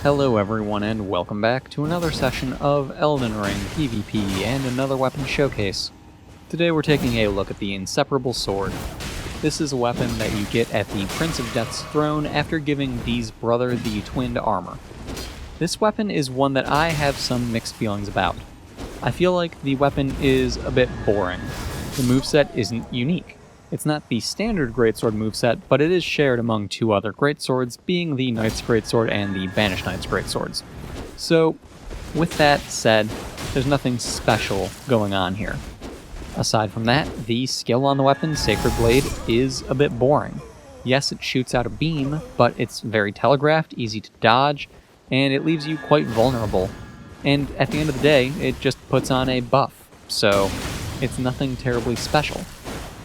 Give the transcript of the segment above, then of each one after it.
Hello everyone and welcome back to another session of Elden Ring PvP and another weapon showcase. Today we're taking a look at the Inseparable Sword. This is a weapon that you get at the Prince of Death's throne after giving Dee's brother the twinned armor. This weapon is one that I have some mixed feelings about. I feel like the weapon is a bit boring. The moveset isn't unique. It's not the standard greatsword moveset, but it is shared among two other greatswords, being the Knight's Greatsword and the Banished Knight's Greatswords. So, with that said, there's nothing special going on here. Aside from that, the skill on the weapon, Sacred Blade, is a bit boring. Yes, it shoots out a beam, but it's very telegraphed, easy to dodge, and it leaves you quite vulnerable. And at the end of the day, it just puts on a buff, so it's nothing terribly special.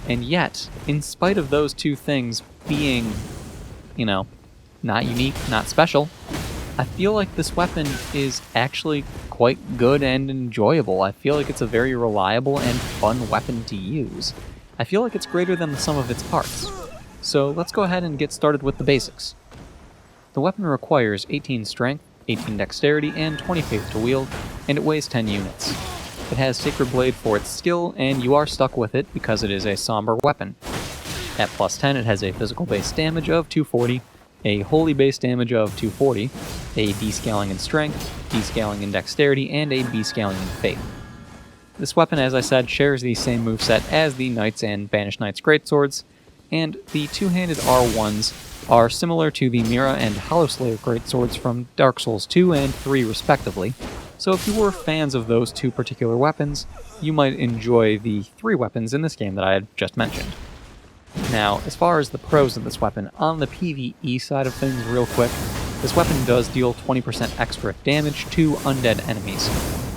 And yet, in spite of those two things being, not unique, not special, I feel like this weapon is actually quite good and enjoyable. I feel like it's a very reliable and fun weapon to use. I feel like it's greater than the sum of its parts. So let's go ahead and get started with the basics. The weapon requires 18 strength, 18 dexterity, and 20 faith to wield, and it weighs 10 units. It has Sacred Blade for its skill, and you are stuck with it because it is a somber weapon. At plus 10, it has a physical base damage of 240, a holy base damage of 240, a descaling in strength, descaling in dexterity, and a descaling in faith. This weapon, as I said, shares the same moveset as the Knights and Banished Knight's Greatswords, and the two-handed R1s are similar to the Mira and Hollowslayer Greatswords from Dark Souls 2 and 3 respectively. So if you were fans of those two particular weapons, you might enjoy the three weapons in this game that I had just mentioned. Now, as far as the pros of this weapon, on the PvE side of things real quick, this weapon does deal 20% extra damage to undead enemies.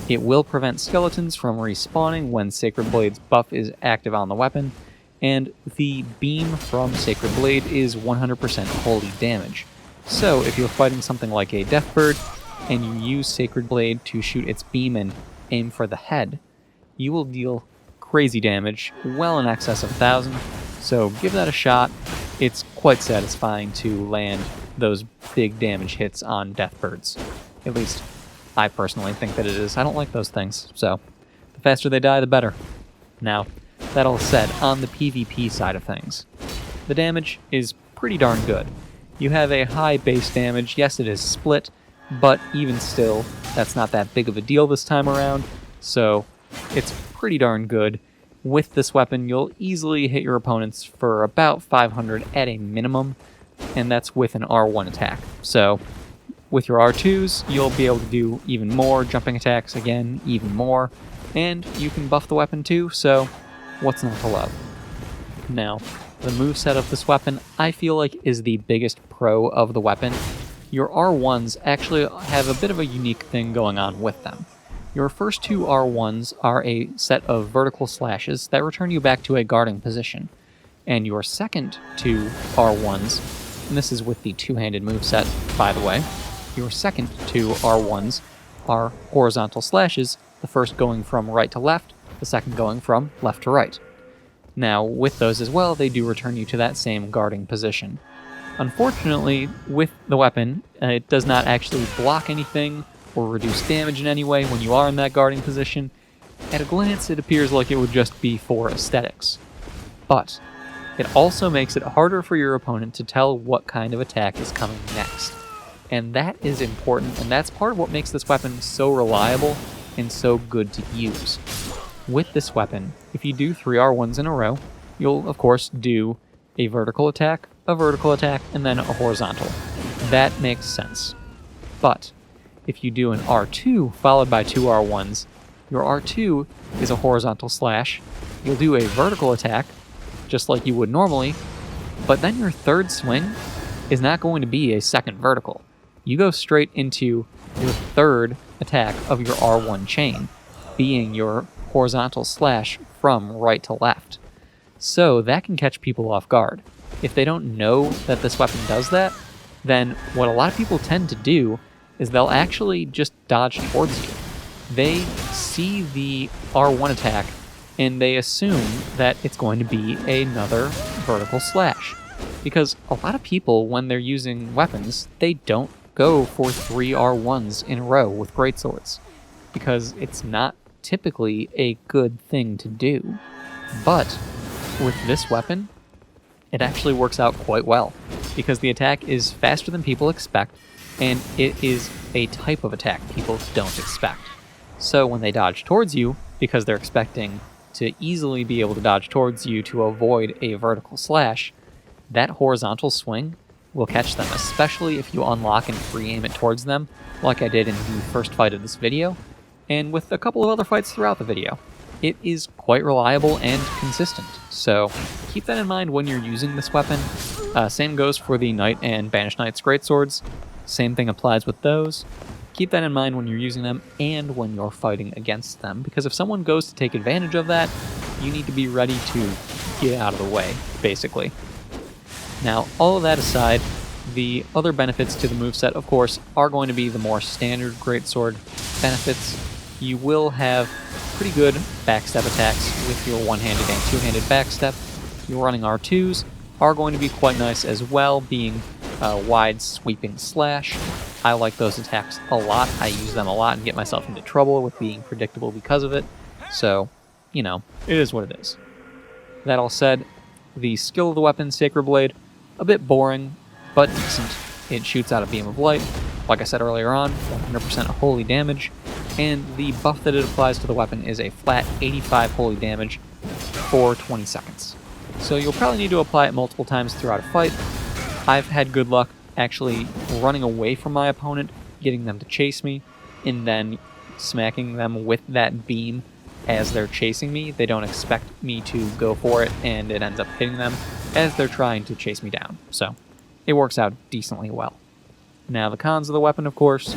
It will prevent skeletons from respawning when Sacred Blade's buff is active on the weapon, and the beam from Sacred Blade is 100% holy damage. So if you're fighting something like a Deathbird, and you use Sacred Blade to shoot its beam and aim for the head, you will deal crazy damage, well in excess of 1,000, so give that a shot. It's quite satisfying to land those big damage hits on Deathbirds. At least, I personally think that it is. I don't like those things, so the faster they die, the better. Now, that all said, on the PvP side of things, the damage is pretty darn good. You have a high base damage. Yes, it is split, but even still, that's not that big of a deal this time around, so it's pretty darn good. With this weapon, you'll easily hit your opponents for about 500 at a minimum, and that's with an R1 attack. So with your R2s, you'll be able to do even more jumping attacks, again, even more, and you can buff the weapon too, so what's not to love? Now, the moveset of this weapon, I feel like, is the biggest pro of the weapon. Your R1s actually have a bit of a unique thing going on with them. Your first two R1s are a set of vertical slashes that return you back to a guarding position. And your second two R1s, and this is with the two-handed moveset, by the way, your second two R1s are horizontal slashes, the first going from right to left, the second going from left to right. Now, with those as well, they do return you to that same guarding position. Unfortunately, with the weapon, it does not actually block anything or reduce damage in any way when you are in that guarding position. At a glance, it appears like it would just be for aesthetics. But it also makes it harder for your opponent to tell what kind of attack is coming next. And that is important, and that's part of what makes this weapon so reliable and so good to use. With this weapon, if you do 3 R1s in a row, you'll of course do a vertical attack, and then a horizontal. That makes sense. But if you do an R2 followed by 2 R1s, your R2 is a horizontal slash, you'll do a vertical attack, just like you would normally, but then your third swing is not going to be a second vertical. You go straight into your third attack of your R1 chain, being your horizontal slash from right to left. So that can catch people off guard. If they don't know that this weapon does that, then what a lot of people tend to do is they'll actually just dodge towards you. They see the R1 attack and they assume that it's going to be another vertical slash. Because a lot of people, when they're using weapons, they don't go for 3 R1s in a row with greatswords, because it's not typically a good thing to do. But with this weapon, it actually works out quite well, because the attack is faster than people expect, and it is a type of attack people don't expect. So when they dodge towards you, because they're expecting to easily be able to dodge towards you to avoid a vertical slash, that horizontal swing will catch them, especially if you unlock and free aim it towards them, like I did in the first fight of this video, and with a couple of other fights throughout the video. It is quite reliable and consistent, so keep that in mind when you're using this weapon. Same goes for the Knight and Banished Knight's greatswords. Same thing applies with those. Keep that in mind when you're using them and when you're fighting against them, because if someone goes to take advantage of that, you need to be ready to get out of the way, basically. Now, all of that aside, the other benefits to the moveset, of course, are going to be the more standard greatsword benefits. You will have pretty good backstep attacks with your one-handed and two-handed backstep. Your running R2s are going to be quite nice as well, being a wide sweeping slash. I like those attacks a lot. I use them a lot and get myself into trouble with being predictable because of it. So, you know, it is what it is. That all said, the skill of the weapon, Sacred Blade, a bit boring, but decent. It shoots out a beam of light, like I said earlier on, 100% holy damage, and the buff that it applies to the weapon is a flat 85 holy damage for 20 seconds. So you'll probably need to apply it multiple times throughout a fight. I've had good luck actually running away from my opponent, getting them to chase me, and then smacking them with that beam as they're chasing me. They don't expect me to go for it, and it ends up hitting them as they're trying to chase me down. So it works out decently well. Now the cons of the weapon, of course.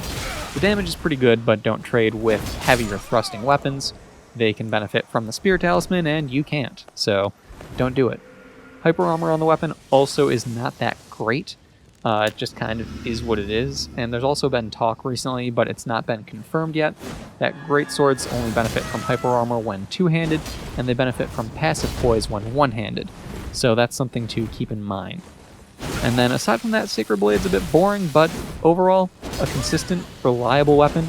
The damage is pretty good, but don't trade with heavier thrusting weapons. They can benefit from the Spear Talisman, and you can't, so don't do it. Hyper armor on the weapon also is not that great. It just kind of is what it is, and there's also been talk recently, but it's not been confirmed yet, that greatswords only benefit from hyper armor when two-handed, and they benefit from passive poise when one-handed. So that's something to keep in mind. And then aside from that, Sacred Blade's a bit boring, but overall, a consistent, reliable weapon,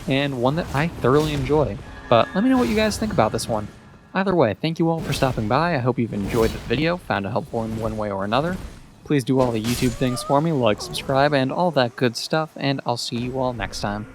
and one that I thoroughly enjoy. But let me know what you guys think about this one. Either way, thank you all for stopping by. I hope you've enjoyed the video, found it helpful in one way or another. Please do all the YouTube things for me, like, subscribe, and all that good stuff, and I'll see you all next time.